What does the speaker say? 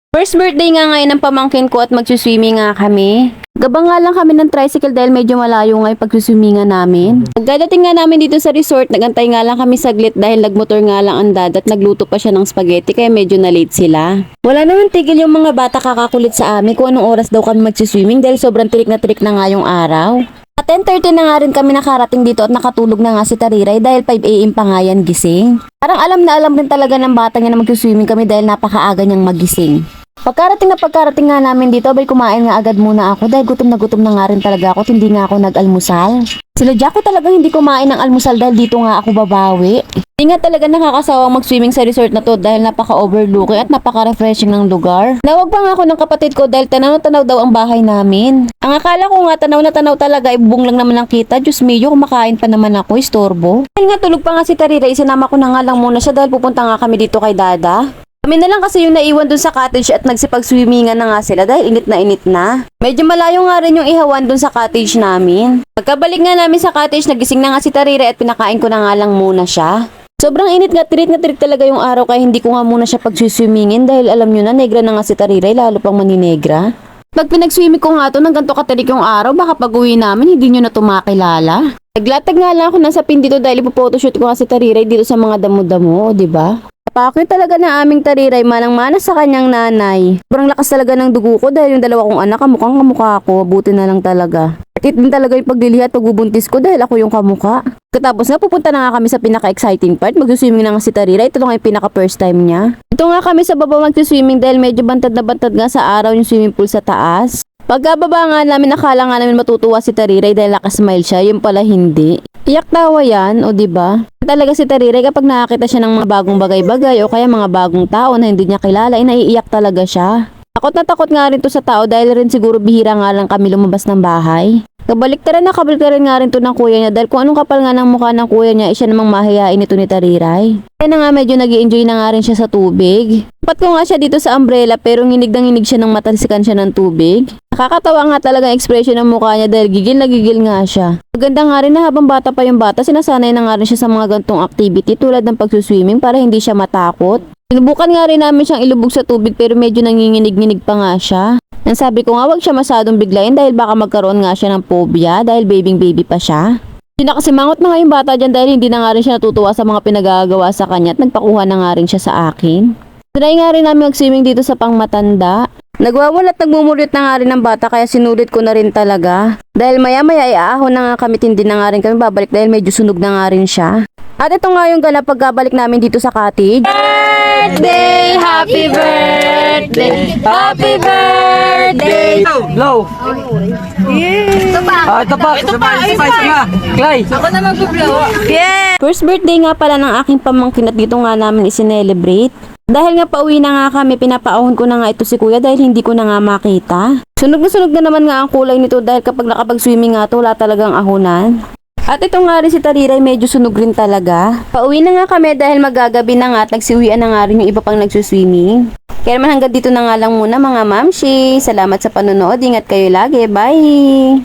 First birthday nga ngayon ng pamangkin ko at magsuswimming nga kami. Gabang nga lang kami ng tricycle dahil medyo malayo nga yung pagsuswimingan namin. Pagdating nga namin dito sa resort, nagantay nga lang kami saglit dahil nagmotor nga lang ang dad at nagluto pa siya ng spaghetti kaya medyo na late sila. Wala naman tigil yung mga bata kakakulit sa amin kung anong oras daw kami magsuswimming dahil sobrang tirik na nga yung araw. At 10:30 na nga rin kami nakarating dito at nakatulog na nga si Tariray dahil 5 AM pa nga yan gising. Parang alam na alam rin talaga ng bata niya na magsuswimming kami dahil napakaaga niyang magising. Pagkarating nga namin dito, abay kumain nga agad muna ako dahil gutom na nga rin talaga ako at hindi nga ako nag-almusal. Sila Jaco talagang hindi kumain ng almusal dahil dito nga ako babawi. Hindi nga talaga nakakasawang mag-swimming sa resort na to dahil napaka-overlooking at napaka-refreshing ng lugar. Nawag pa nga ako ng kapatid ko dahil tanaw-tanaw daw ang bahay namin. Ang akala ko nga tanaw na tanaw talaga, ibubong lang naman ang kita. Diyos mio, kumakain pa naman ako, istorbo. Dahil nga tulog pa nga si Tariray, sinama ko na nga lang muna siya dahil pupunta nga kami dito kay Dada. Kami na lang kasi yung naiwan dun sa cottage at nagsipag-swimmingan na nga sila dahil init na. Medyo malayo nga rin yung ihawan dun sa cottage namin. Pagkabalik nga namin sa cottage, nagising na nga si Tarire at pinakain ko na nga lang muna siya. Sobrang init nga, tirik na tirik talaga yung araw kaya hindi ko nga muna siya pag-swimmingin dahil alam nyo na, negra na nga si Tarire, lalo pang maninegra. Pag pinag-swimming ko nga to ng ganito katirik yung araw, baka pag uwi namin hindi nyo na to makilala. Naglatag nga lang ako nasa pin dito dahil ipo-photoshoot ko nga si Tarire dito sa mga damo-damo, di ba? Napakyo talaga ng aming Tariray, manang-mana sa kanyang nanay. Sobrang lakas talaga ng dugo ko dahil yung dalawa kong anak kamukhang kamukha ako, buti na lang talaga. Sakit din talaga yung paglilihi at pagbubuntis ko dahil ako yung kamukha. Katapos nga pupunta na nga kami sa pinaka-exciting part, mag-swimming na nga si Tariray, ito nga yung pinaka-first time niya. Ito nga kami sa baba mag-swimming dahil medyo bantad na bantad nga sa araw yung swimming pool sa taas. Pagkababa nga namin, akala nga namin matutuwa si Tariray dahil nakasmile siya, yung pala hindi. Iyak tawa yan, o diba? Talaga si Tariray kapag nakakita siya ng mga bagong bagay-bagay o kaya mga bagong tao na hindi niya kilala, ay naiiyak talaga siya. Takot na takot nga rin to sa tao dahil rin siguro bihira nga lang kami lumabas ng bahay. Kabaliktaran nga rin to ng kuya niya dahil kung anong kapal nga ng mukha ng kuya niya, siya namang mahihain ito ni Tariray. Kaya na nga medyo nag-i-enjoy na nga rin siya sa tubig. Tapat ko nga siya dito sa umbrella pero nginig na nginig siya nang matalsikan siya ng tubig. Nakakatawa nga talaga ang ekspresyon ng mukha niya dahil gigil na gigil nga siya. Maganda nga rin na habang bata pa yung bata, sinasanay na nga rin siya sa mga gantong activity tulad ng pagsuswimming para hindi siya matakot. Sinubukan nga rin namin siyang ilubog sa tubig pero medyo nanginginig-nginig pa nga siya. Nang sabi ko nga wag siya masadong biglayin dahil baka magkaroon nga siya ng phobia dahil baby pa siya. Hindi na kasi mangot na nga yung bata dyan dahil hindi na nga rin siya natutuwa sa mga pinagagawa sa kanya at nagpakuha na nga rin siya sa akin. Try nga rin namin mag-swimming dito sa pangmatanda. Nagwawala at nagmumulit na nga rin ng bata kaya sinulit ko na rin talaga. Dahil maya-maya ay aahon na nga kami, tindi na nga rin kami babalik dahil medyo sunog na nga rin siya. At ito nga yung ganap pagkabalik namin dito sa cottage. Birthday! Happy birthday! Happy birthday! Blow! Ito pa! Clay! Ako na mag-blow. Yeah! First birthday nga pala ng aking pamangkin at dito nga namin isinelebrate. Dahil nga pauwi na nga kami, pinapaahon ko na nga ito si kuya dahil hindi ko na nga makita. Sunog na naman nga ang kulay nito dahil kapag nakapag-swimming nga to, wala talagang ahonan. At ito nga rin si Tariray, medyo sunog rin talaga. Pauwi na nga kami dahil magagabi na nga at nagsiuwian na nga rin yung iba pang nagsuswimming. Kaya naman hanggang dito na nga lang muna mga mamshi. Salamat sa panonood, ingat kayo lagi, bye!